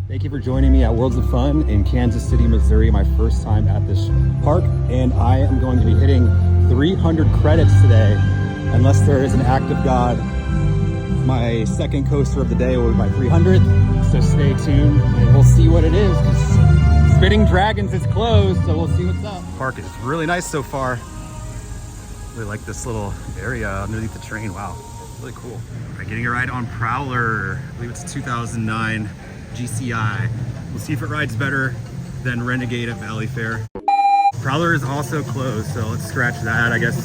Thank you for joining me at Worlds of Fun in Kansas City, Missouri, my first time at this park, and I am going to be hitting 300 credits today, unless there is an act of God. My second coaster of the day will be my 300th, so stay tuned and we'll see what it is, because Spinning Dragons is closed, so we'll see what's up. Park is really nice so far. Really like this little area underneath the train. Wow, really cool. All right, getting a ride on Prowler. I believe it's 2009 GCI. We'll see if it rides better than Renegade at Valley Fair. Prowler is also closed, so let's scratch that. I guess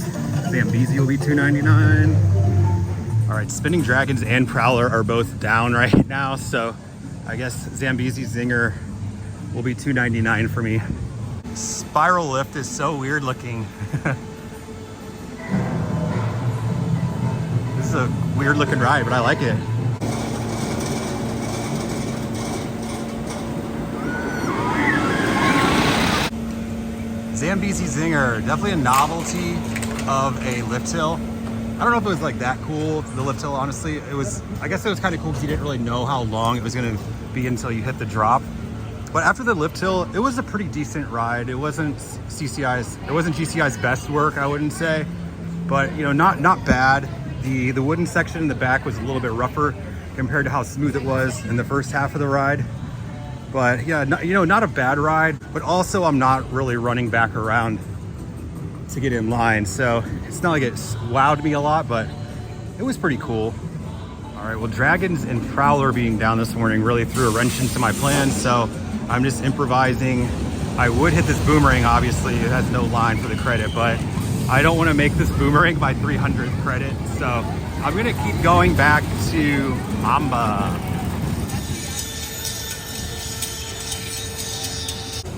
Zambezi will be $2.99. All right, Spinning Dragons and Prowler are both down right now, so I guess Zambezi Zinger will be $2.99 for me. Spiral lift is so weird looking. This is a weird looking ride, but I like it. Zambezi Zinger, definitely a novelty of a lift hill. I don't know if it was like that cool, the lift hill, honestly. I guess it was kind of cool because you didn't really know how long it was gonna be until you hit the drop. But after the lift hill, it was a pretty decent ride. It wasn't GCI's best work, I wouldn't say, but you know, not bad. The wooden section in the back was a little bit rougher compared to how smooth it was in the first half of the ride. But yeah, not a bad ride, but also I'm not really running back around to get in line. So it's not like it wowed me a lot, but it was pretty cool. All right, well, Dragons and Prowler being down this morning really threw a wrench into my plans. So I'm just improvising. I would hit this boomerang, obviously. It has no line for the credit, but I don't want to make this boomerang my 300th credit. So I'm gonna keep going back to Mamba.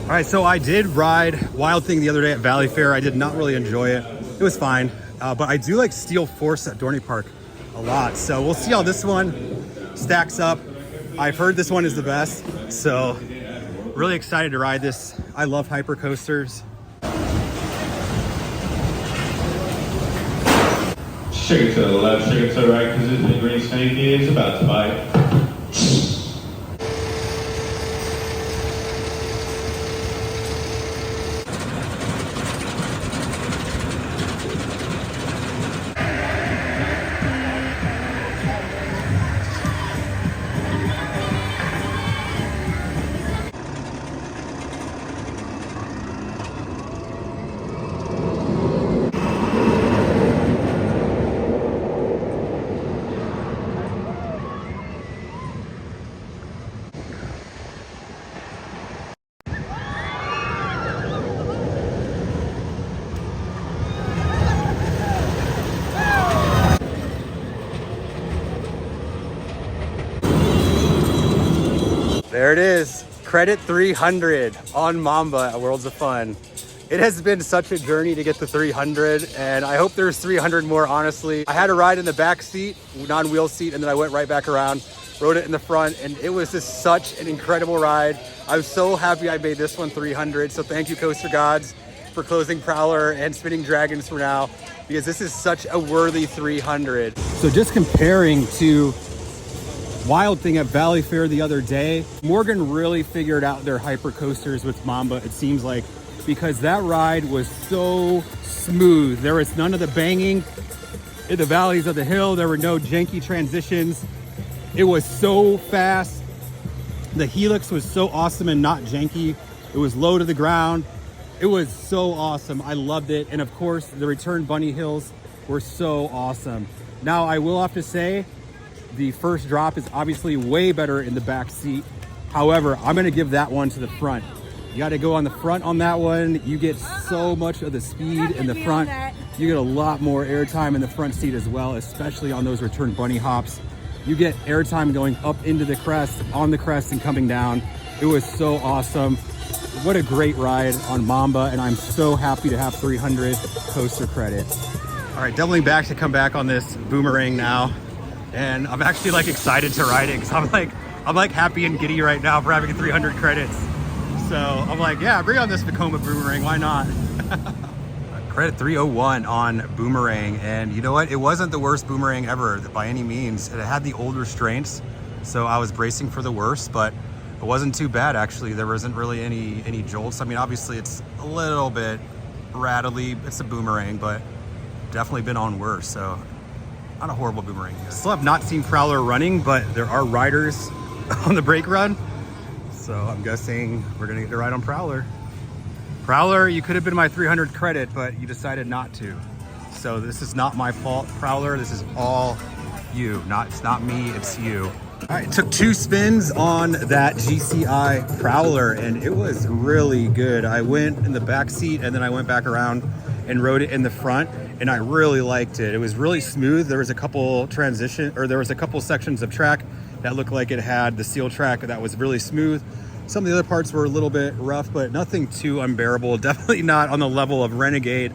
All right, so I did ride Wild Thing the other day at Valley Fair. I did not really enjoy it. It was fine, but I do like Steel Force at Dorney Park a lot. So we'll see how this one stacks up. I've heard this one is the best, so really excited to ride this. I love hyper coasters. Shake it to the left, shake it to the right, because the green snake is about to bite. There it is, credit 300 on Mamba at Worlds of Fun. It has been such a journey to get to 300, and I hope there's 300 more, honestly. I had a ride in the back seat, non-wheel seat, and then I went right back around, rode it in the front, and it was just such an incredible ride. I'm so happy I made this one 300, so thank you, Coaster Gods, for closing Prowler and Spinning Dragons for now, because this is such a worthy 300. So just comparing to Wild Thing at Valley Fair the other day, Morgan really figured out their hyper coasters with Mamba, it seems like, because that ride was so smooth. There was none of the banging in the valleys of the hill. There were no janky transitions. It was so fast. The helix was so awesome and not janky. It was low to the ground. It was so awesome. I loved it. And of course, the return bunny hills were so awesome. Now, I will have to say, the first drop is obviously way better in the back seat. However, I'm gonna give that one to the front. You gotta go on the front on that one. You get so much of the speed in the front. You get a lot more airtime in the front seat as well, especially on those return bunny hops. You get airtime going up into the crest, on the crest, and coming down. It was so awesome. What a great ride on Mamba, and I'm so happy to have 300 coaster credit. All right, doubling back to come back on this boomerang now. And I'm actually like excited to ride it because I'm like happy and giddy right now for having 300 credits. So I'm like, yeah, bring on this Vekoma boomerang, why not? Credit 301 on boomerang, and you know what? It wasn't the worst boomerang ever by any means. It had the old restraints, so I was bracing for the worst, but it wasn't too bad actually. There wasn't really any jolts. I mean, obviously it's a little bit rattly. It's a boomerang, but definitely been on worse. So not a horrible boomerang. Still have not seen Prowler running, but there are riders on the brake run, so I'm guessing we're gonna get to ride on Prowler. Prowler, you could have been my 300 credit, but you decided not to. So this is not my fault, Prowler. This is all you. It's not me, it's you. All right, took 2 spins on that GCI Prowler, and it was really good. I went in the back seat, and then I went back around and rode it in the front, and I really liked it. It was really smooth. There was a couple sections of track that looked like it had the seal track that was really smooth. Some of the other parts were a little bit rough, but nothing too unbearable. Definitely not on the level of Renegade,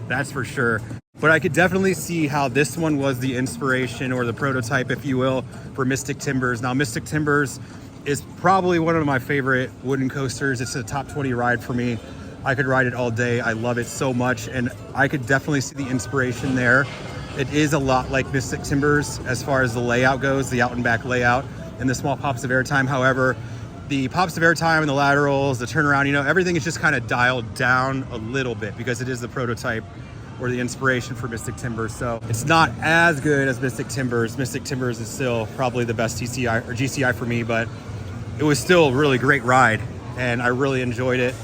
that's for sure. But I could definitely see how this one was the inspiration, or the prototype, if you will, for Mystic Timbers. Now, Mystic Timbers is probably one of my favorite wooden coasters. It's a top 20 ride for me. I could ride it all day. I love it so much, and I could definitely see the inspiration there. It is a lot like Mystic Timbers as far as the layout goes, the out and back layout, and the small pops of airtime. However, the pops of airtime and the laterals, the turnaround, you know, everything is just kind of dialed down a little bit because it is the prototype or the inspiration for Mystic Timbers. So it's not as good as Mystic Timbers. Mystic Timbers is still probably the best TCI or GCI for me, but it was still a really great ride and I really enjoyed it.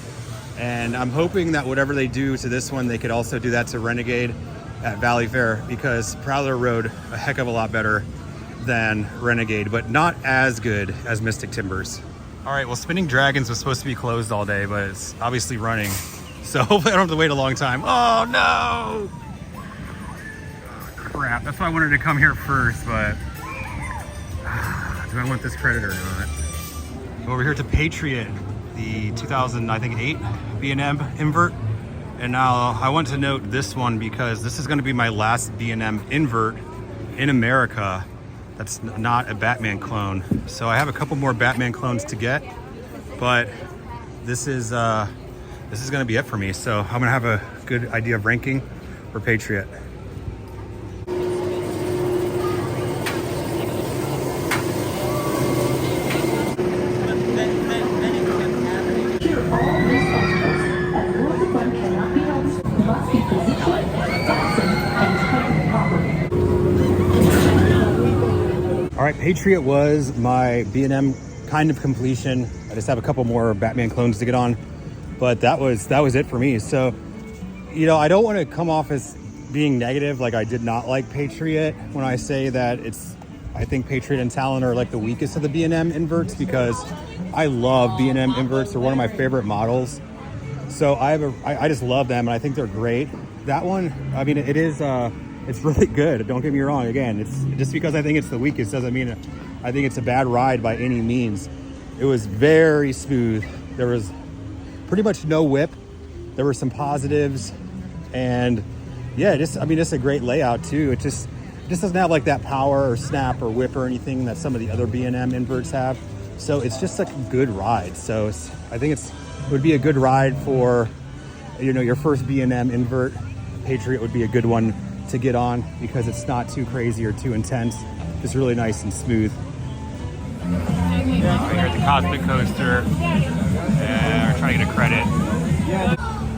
And I'm hoping that whatever they do to this one, they could also do that to Renegade at Valley Fair, because Prowler rode a heck of a lot better than Renegade, but not as good as Mystic Timbers. All right, well, Spinning Dragons was supposed to be closed all day, but it's obviously running. So hopefully I don't have to wait a long time. Oh no! Oh, crap, that's why I wanted to come here first, but do I want this credit or not? Over here to Patriot, the 2008 B&M invert. And now I want to note this one because this is gonna be my last B&M invert in America that's not a Batman clone. So I have a couple more Batman clones to get, but this is gonna be it for me. So I'm gonna have a good idea of ranking for Patriot. All right, Patriot was my B&M kind of completion. I just have a couple more Batman clones to get on, but that was it for me. So, you know, I don't want to come off as being negative, like I did not like Patriot when I say that I think Patriot and Talon are like the weakest of the B&M inverts, because I love B&M inverts. They're one of my favorite models. So I just love them, and I think they're great. That one, I mean, it's really good. Don't get me wrong. Again, it's just because I think it's the weakest doesn't mean I think it's a bad ride by any means. It was very smooth. There was pretty much no whip. There were some positives, and yeah, just a great layout too. It just doesn't have like that power or snap or whip or anything that some of the other B&M inverts have. So it's just like a good ride. So I think it would be a good ride for, you know, your first B&M invert. Patriot would be a good one to get on because it's not too crazy or too intense. Just really nice and smooth. Right here at the Cosmic Coaster, and we're trying to get a credit.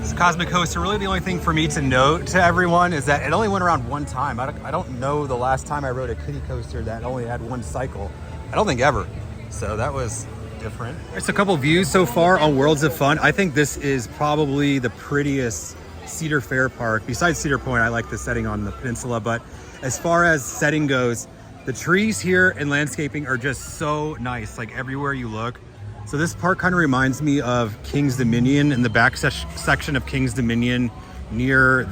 This Cosmic Coaster, really the only thing for me to note to everyone is that it only went around one time. I don't know the last time I rode a kiddie coaster that only had one cycle. I don't think ever. So that was different. There's a couple views so far on Worlds of Fun. I think this is probably the prettiest Cedar Fair park. Besides Cedar Point, I like the setting on the peninsula, but as far as setting goes, the trees here and landscaping are just so nice, like everywhere you look. So this park kind of reminds me of King's Dominion, in the back section of King's Dominion near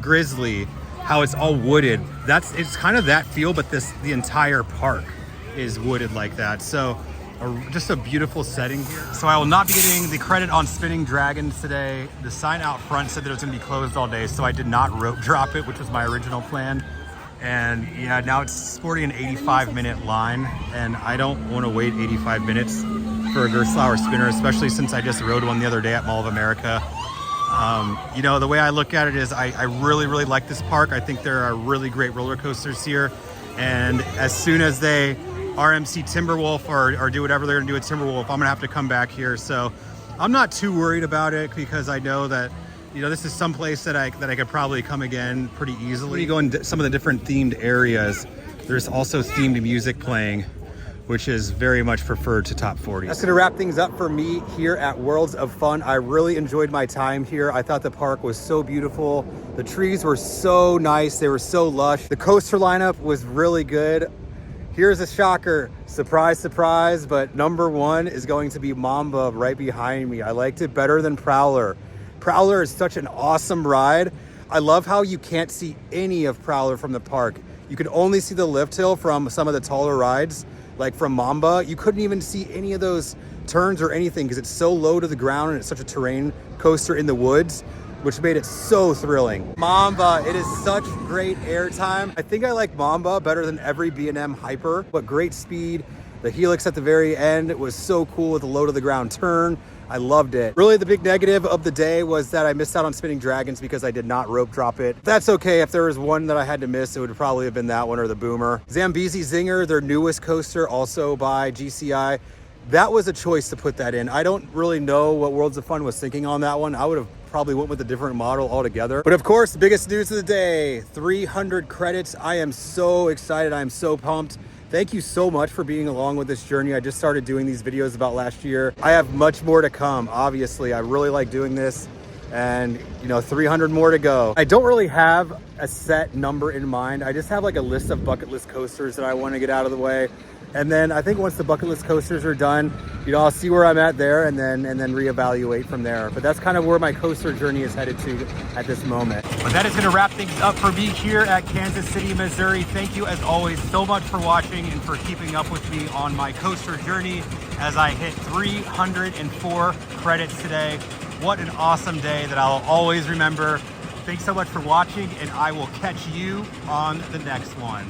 Grizzly, how it's all wooded. It's kind of that feel, but the entire park is wooded like that. So just a beautiful setting here. So I will not be getting the credit on Spinning Dragons today. The sign out front said that it was gonna be closed all day, so I did not rope drop it, which was my original plan. And yeah, now it's sporting an 85-minute line, and I don't want to wait 85 minutes for a Gerstlauer spinner, especially since I just rode one the other day at Mall of America. You know, the way I look at it is I really like this park. I think there are really great roller coasters here. And as soon as they RMC Timberwolf or do whatever they're gonna do at Timberwolf, I'm gonna have to come back here. So I'm not too worried about it because I know that, you know, this is some place that I could probably come again pretty easily. When you go in some of the different themed areas, there's also themed music playing, which is very much preferred to Top 40. That's gonna wrap things up for me here at Worlds of Fun. I really enjoyed my time here. I thought the park was so beautiful. The trees were so nice. They were so lush. The coaster lineup was really good. Here's a shocker, surprise, surprise, but number one is going to be Mamba right behind me. I liked it better than Prowler. Prowler is such an awesome ride. I love how you can't see any of Prowler from the park. You can only see the lift hill from some of the taller rides. Like from Mamba, you couldn't even see any of those turns or anything because it's so low to the ground and it's such a terrain coaster in the woods, which made it so thrilling. Mamba, it is such great airtime. I think I like Mamba better than every B&M Hyper, but great speed. The helix at the very end was so cool with the low to the ground turn. I loved it. Really, the big negative of the day was that I missed out on Spinning Dragons because I did not rope drop it. That's okay. If there was one that I had to miss, it would probably have been that one or the Boomer. Zambezi Zinger, their newest coaster, also by GCI. That was a choice to put that in. I don't really know what Worlds of Fun was thinking on that one. I would have probably went with a different model altogether. But of course, the biggest news of the day, 300 credits. I am so excited. I am so pumped. Thank you so much for being along with this journey. I just started doing these videos about last year. I have much more to come, obviously. I really like doing this and, you know, 300 more to go. I don't really have a set number in mind. I just have like a list of bucket list coasters that I want to get out of the way. And then I think once the bucket list coasters are done, you know, I'll see where I'm at there and then reevaluate from there. But that's kind of where my coaster journey is headed to at this moment. But that is going to wrap things up for me here at Kansas City, Missouri. Thank you as always so much for watching and for keeping up with me on my coaster journey as I hit 304 credits today. What an awesome day that I'll always remember. Thanks so much for watching, and I will catch you on the next one.